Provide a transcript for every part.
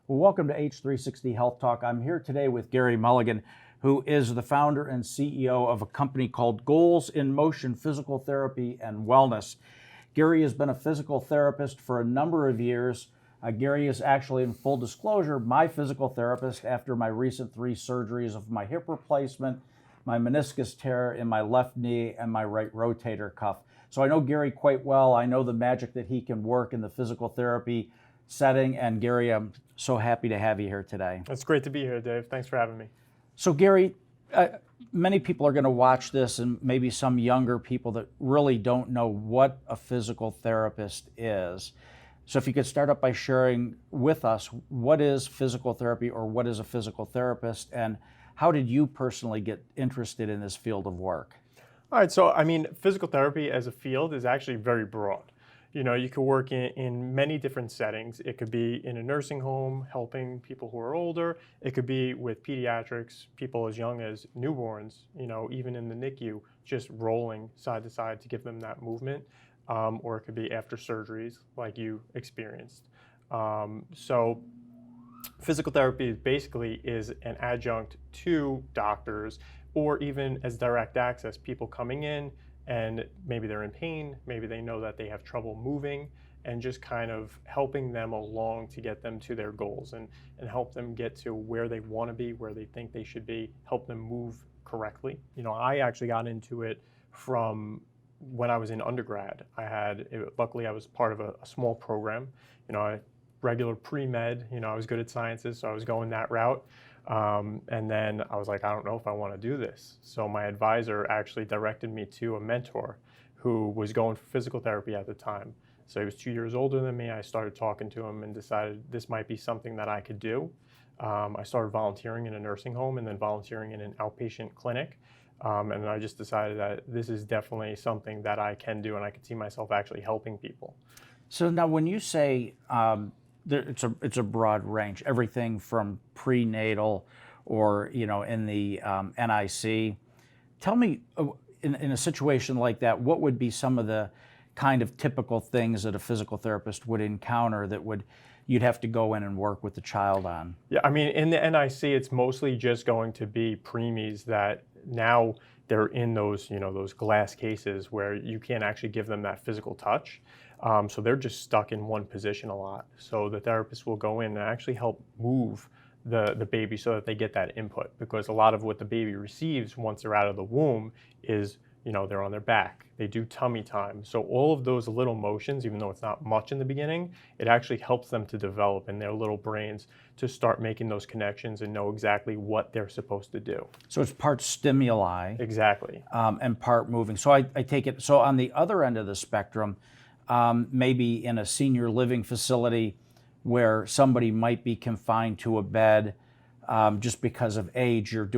Well, welcome to H360 Health Talk. I'm here today with Gary Mulligan, who is the founder and CEO of a company called Goals in Motion Physical Therapy and Wellness. Gary has been a physical therapist for a number of years. Gary is actually, in full disclosure, my physical therapist after my recent 3 surgeries of my hip replacement, my meniscus tear in my left knee, and my right rotator cuff. So I know Gary quite well. I know the magic that he can work in the physical therapy setting. And Gary, I'm so happy to have you here today. It's great to be here, Dave. Thanks for having me. So Gary, many people are going to watch this, and maybe some younger people that really don't know what a physical therapist is. So if you could start up by sharing with us, what is physical therapy, or what is a physical therapist, and how did you personally get interested in this field of work? All right, so physical therapy as a field is actually very broad. You could work in many different settings. It could be in a nursing home, helping people who are older. It could be with pediatrics, people as young as newborns, even in the NICU, just rolling side to side to give them that movement. Or it could be after surgeries like you experienced. So physical therapy basically is an adjunct to doctors, or even as direct access, people coming in and maybe they're in pain, maybe they know that they have trouble moving, and just kind of helping them along to get them to their goals and help them get to where they want to be, where they think they should be, help them move correctly. I actually got into it from when I was in undergrad. Luckily I was part of a small program, regular pre-med, I was good at sciences, so I was going that route. And then I was like, I don't know if I want to do this. So my advisor actually directed me to a mentor who was going for physical therapy at the time. So he was 2 years older than me. I started talking to him and decided this might be something that I could do. I started volunteering in a nursing home and then volunteering in an outpatient clinic. And I just decided that this is definitely something that I can do, and I could see myself actually helping people. So now when you say it's a broad range, everything from prenatal or in the NIC. Tell me, in a situation like that, what would be some of the kind of typical things that a physical therapist would encounter that you'd have to go in and work with the child on? Yeah, in the NIC, it's mostly just going to be preemies that now they're in those those glass cases where you can't actually give them that physical touch. So they're just stuck in one position a lot. So the therapist will go in and actually help move the baby so that they get that input, because a lot of what the baby receives once they're out of the womb is, they're on their back. They do tummy time. So all of those little motions, even though it's not much in the beginning, it actually helps them to develop in their little brains to start making those connections and know exactly what they're supposed to do. So it's part stimuli. Exactly. And part moving. So I take it, so on the other end of the spectrum, maybe in a senior living facility where somebody might be confined to a bed just because of age, are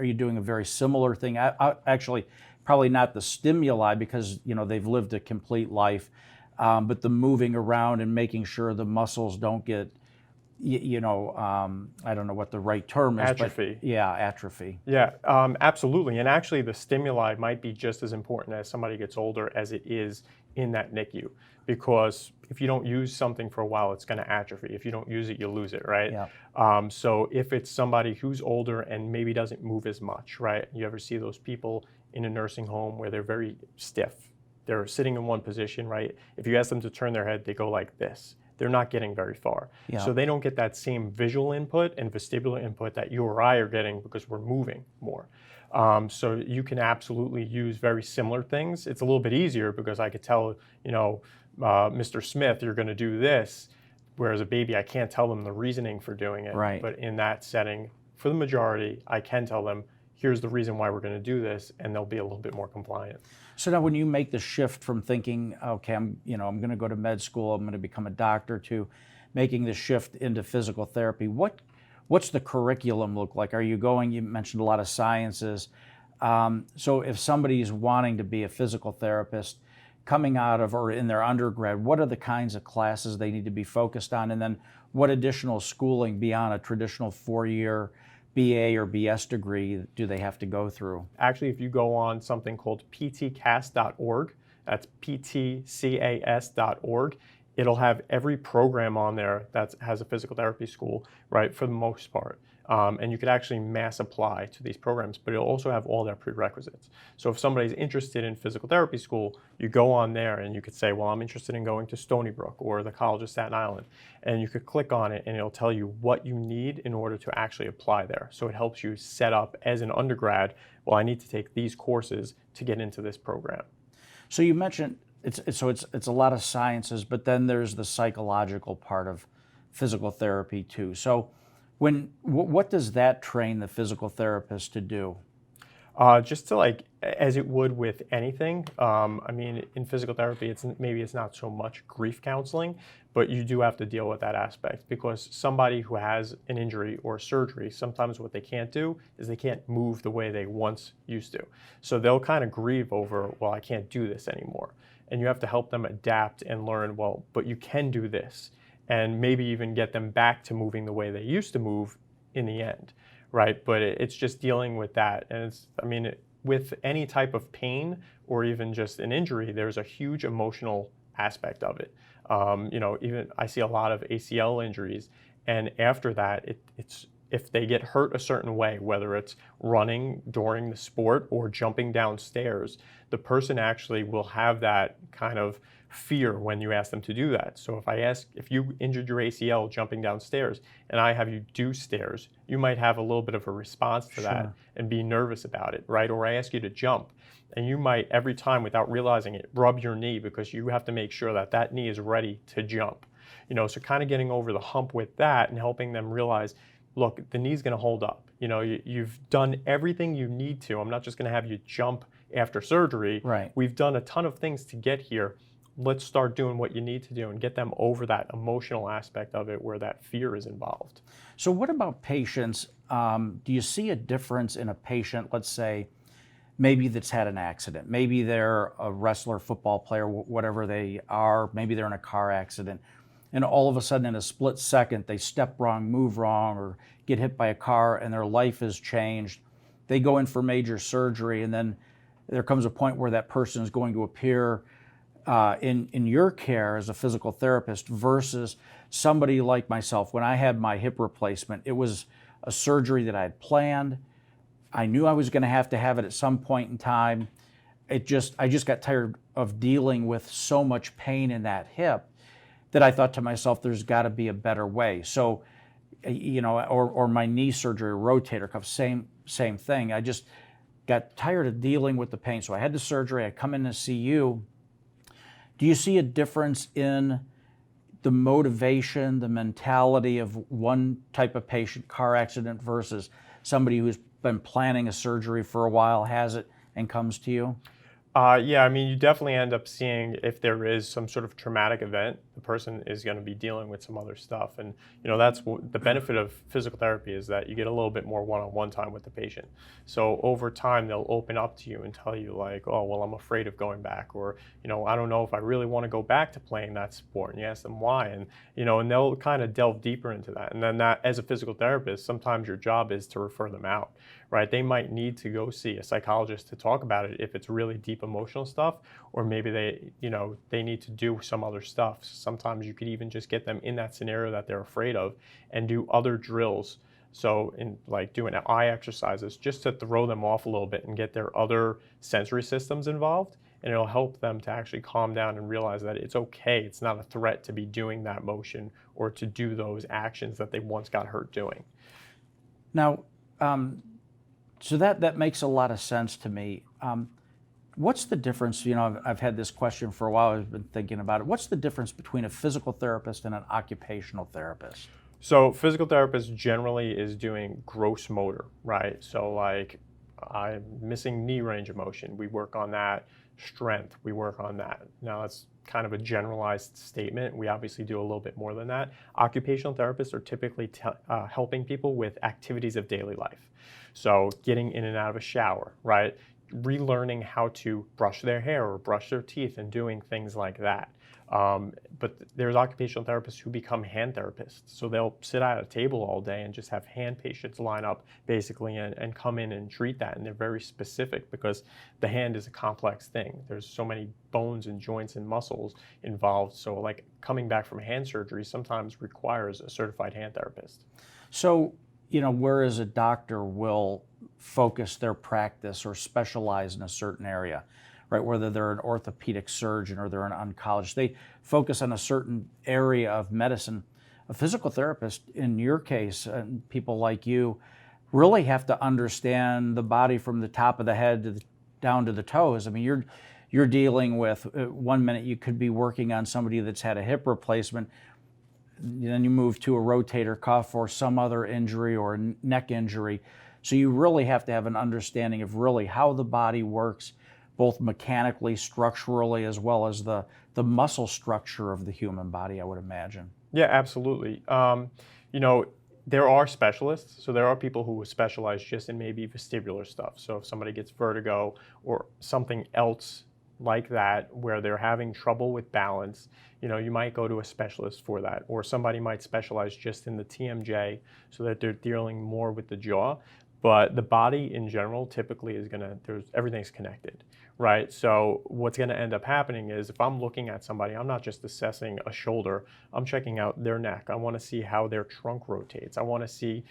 you doing a very similar thing? Actually, probably not the stimuli because they've lived a complete life, but the moving around and making sure the muscles don't get, I don't know what the right term is. Atrophy. But yeah, atrophy. Yeah, absolutely. And actually the stimuli might be just as important as somebody gets older as it is in that NICU, because if you don't use something for a while, it's going to atrophy. If you don't use it, you lose it, right? Yeah. So if it's somebody who's older and maybe doesn't move as much, right? You ever see those people in a nursing home where they're very stiff? They're sitting in one position, right? If you ask them to turn their head, they go like this. They're not getting very far. Yeah. So they don't get that same visual input and vestibular input that you or I are getting because we're moving more. So you can absolutely use very similar things. It's a little bit easier because I could tell, Mr. Smith, you're going to do this, whereas a baby, I can't tell them the reasoning for doing it. Right. But in that setting, for the majority, I can tell them, here's the reason why we're going to do this, and they'll be a little bit more compliant. So now when you make the shift from thinking, okay, I'm going to go to med school, I'm going to become a doctor, to making the shift into physical therapy, what's the curriculum look like? You mentioned a lot of sciences. So if somebody's wanting to be a physical therapist, coming out of or in their undergrad, what are the kinds of classes they need to be focused on? And then what additional schooling beyond a traditional 4-year BA or BS degree do they have to go through? Actually, if you go on something called ptcast.org, that's ptcas.org, it'll have every program on there that has a physical therapy school, right, for the most part. And you could actually mass apply to these programs, but it'll also have all their prerequisites. So if somebody's interested in physical therapy school, you go on there and you could say, well, I'm interested in going to Stony Brook or the College of Staten Island. And you could click on it and it'll tell you what you need in order to actually apply there. So it helps you set up as an undergrad, well, I need to take these courses to get into this program. So you mentioned it's a lot of sciences, but then there's the psychological part of physical therapy too. So what does that train the physical therapist to do? Just to like, as it would with anything, I mean, in physical therapy, maybe it's not so much grief counseling, but you do have to deal with that aspect because somebody who has an injury or surgery, sometimes what they can't do is they can't move the way they once used to. So they'll kind of grieve over, well, I can't do this anymore. And you have to help them adapt and learn, well, but you can do this. And maybe even get them back to moving the way they used to move in the end, right? But it's just dealing with that. And with any type of pain or even just an injury, there's a huge emotional aspect of it. Even I see a lot of ACL injuries, and after that, it's if they get hurt a certain way, whether it's running during the sport or jumping downstairs, the person actually will have that kind of fear when you ask them to do that. So if you injured your ACL jumping downstairs and I have you do stairs, you might have a little bit of a response to that and be nervous about it, right? Or I ask you to jump and you might every time without realizing it, rub your knee because you have to make sure that that knee is ready to jump. So kind of getting over the hump with that and helping them realize, look, the knee's going to hold up. You've done everything you need to. I'm not just going to have you jump after surgery. Right. We've done a ton of things to get here. Let's start doing what you need to do and get them over that emotional aspect of it where that fear is involved. So what about patients? Do you see a difference in a patient, let's say, maybe that's had an accident? Maybe they're a wrestler, football player, whatever they are. Maybe they're in a car accident. And all of a sudden, in a split second, they step wrong, move wrong, or get hit by a car, and their life is changed. They go in for major surgery, and then there comes a point where that person is going to appear in your care as a physical therapist versus somebody like myself. When I had my hip replacement, it was a surgery that I had planned. I knew I was going to have it at some point in time. I just got tired of dealing with so much pain in that hip that I thought to myself, there's got to be a better way. So, or my knee surgery, rotator cuff, same thing. I just got tired of dealing with the pain. So I had the surgery. I come in to see you. Do you see a difference in the motivation, the mentality of one type of patient, car accident, versus somebody who's been planning a surgery for a while, has it, and comes to you? Yeah, you definitely end up seeing if there is some sort of traumatic event, the person is going to be dealing with some other stuff. And, that's the benefit of physical therapy is that you get a little bit more one-on-one time with the patient. So over time, they'll open up to you and tell you like, oh, well, I'm afraid of going back. Or, I don't know if I really want to go back to playing that sport. And you ask them why. And, and they'll kind of delve deeper into that. And then that, as a physical therapist, sometimes your job is to refer them out, right? They might need to go see a psychologist to talk about it if it's really deep emotional stuff, or maybe they need to do some other stuff. Sometimes you could even just get them in that scenario that they're afraid of and do other drills. So in like doing eye exercises just to throw them off a little bit and get their other sensory systems involved. And it'll help them to actually calm down and realize that it's okay. It's not a threat to be doing that motion or to do those actions that they once got hurt doing. Now, so that makes a lot of sense to me. What's the difference? I've had this question for a while. I've been thinking about it. What's the difference between a physical therapist and an occupational therapist? So physical therapist generally is doing gross motor, right? So like I'm missing knee range of motion. We work on that. Strength, we work on that. Now that's kind of a generalized statement. We obviously do a little bit more than that. Occupational therapists are typically helping people with activities of daily life. So getting in and out of a shower, right? relearning how to brush their hair or brush their teeth and doing things like that. But there's occupational therapists who become hand therapists. So they'll sit at a table all day and just have hand patients line up basically and come in and treat that. And they're very specific because the hand is a complex thing. There's so many bones and joints and muscles involved. So like coming back from hand surgery sometimes requires a certified hand therapist. So, whereas a doctor will focus their practice or specialize in a certain area, right? Whether they're an orthopedic surgeon or they're an oncologist, they focus on a certain area of medicine. A physical therapist, in your case, and people like you, really have to understand the body from the top of the head down to the toes. I mean, you're dealing with, one minute you could be working on somebody that's had a hip replacement, then you move to a rotator cuff or some other injury or a neck injury. So you really have to have an understanding of really how the body works, both mechanically, structurally, as well as the muscle structure of the human body, I would imagine. Yeah, absolutely. There are specialists. So there are people who specialize just in maybe vestibular stuff. So if somebody gets vertigo or something else like that where they're having trouble with balance, you might go to a specialist for that. Or somebody might specialize just in the TMJ so that they're dealing more with the jaw. But the body in general typically is everything's connected, right? So what's going to end up happening is if I'm looking at somebody, I'm not just assessing a shoulder, I'm checking out their neck. I want to see how their trunk rotates. I want to see,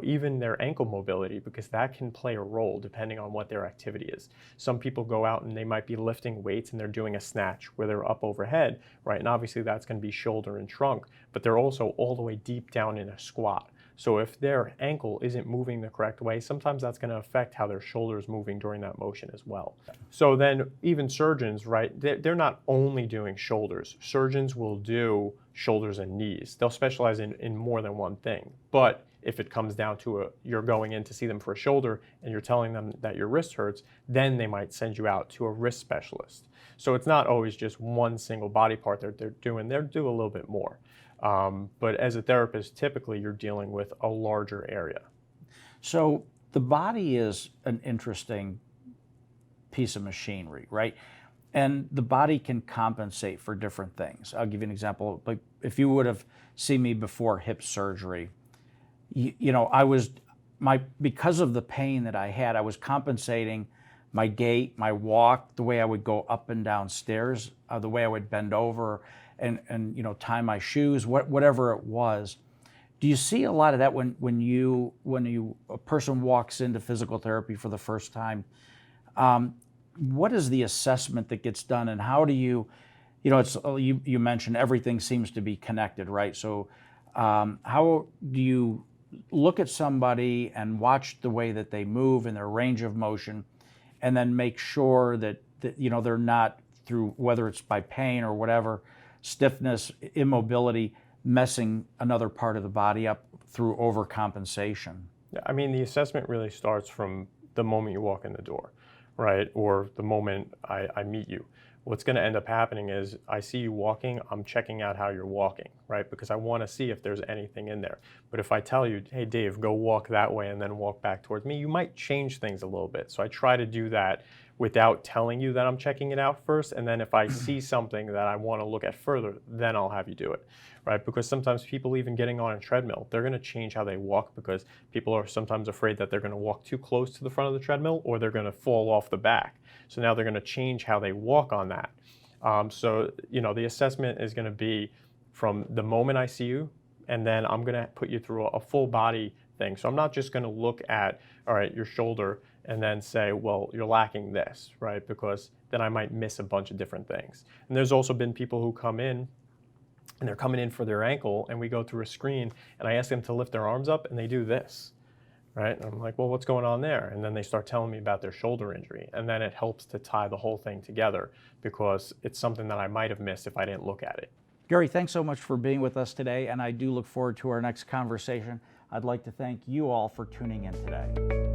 even their ankle mobility, because that can play a role depending on what their activity is. Some people go out and they might be lifting weights and they're doing a snatch where they're up overhead, right? And obviously that's going to be shoulder and trunk, but they're also all the way deep down in a squat. So if their ankle isn't moving the correct way, sometimes that's going to affect how their shoulder is moving during that motion as well. So then even surgeons, right, they're not only doing shoulders. Surgeons will do shoulders and knees. They'll specialize in more than one thing. But if it comes down to you're going in to see them for a shoulder and you're telling them that your wrist hurts, then they might send you out to a wrist specialist. So it's not always just one single body part they're doing. They'll do a little bit more. But as a therapist, typically you're dealing with a larger area. So the body is an interesting piece of machinery, right? And the body can compensate for different things. I'll give you an example. Like if you would have seen me before hip surgery, because of the pain that I had, I was compensating my gait, my walk, the way I would go up and down stairs, the way I would bend over and tie my shoes, whatever it was. Do you see a lot of that when a person walks into physical therapy for the first time? What is the assessment that gets done, and how do you mentioned everything seems to be connected, right? So how do you look at somebody and watch the way that they move and their range of motion, and then make sure that they're not, through whether it's by pain or whatever, stiffness, immobility, messing another part of the body up through overcompensation? Yeah, I mean, the assessment really starts from the moment you walk in the door, right? Or the moment I meet you. What's going to end up happening is I see you walking, I'm checking out how you're walking, right? Because I want to see if there's anything in there. But if I tell you, hey, Dave, go walk that way and then walk back towards me, you might change things a little bit. So I try to do that without telling you that I'm checking it out first. And then if I see something that I want to look at further, then I'll have you do it, right? Because sometimes people, even getting on a treadmill, they're going to change how they walk because people are sometimes afraid that they're going to walk too close to the front of the treadmill or they're going to fall off the back. So now they're going to change how they walk on that. So the assessment is going to be from the moment I see you, and then I'm going to put you through a full body thing. So I'm not just going to look at, all right, your shoulder and then say, well, you're lacking this, right? Because then I might miss a bunch of different things. And there's also been people who come in and they're coming in for their ankle, and we go through a screen and I ask them to lift their arms up and they do this, right? And I'm like, well, what's going on there? And then they start telling me about their shoulder injury. And then it helps to tie the whole thing together because it's something that I might have missed if I didn't look at it. Gary, thanks so much for being with us today, and I do look forward to our next conversation. I'd like to thank you all for tuning in today.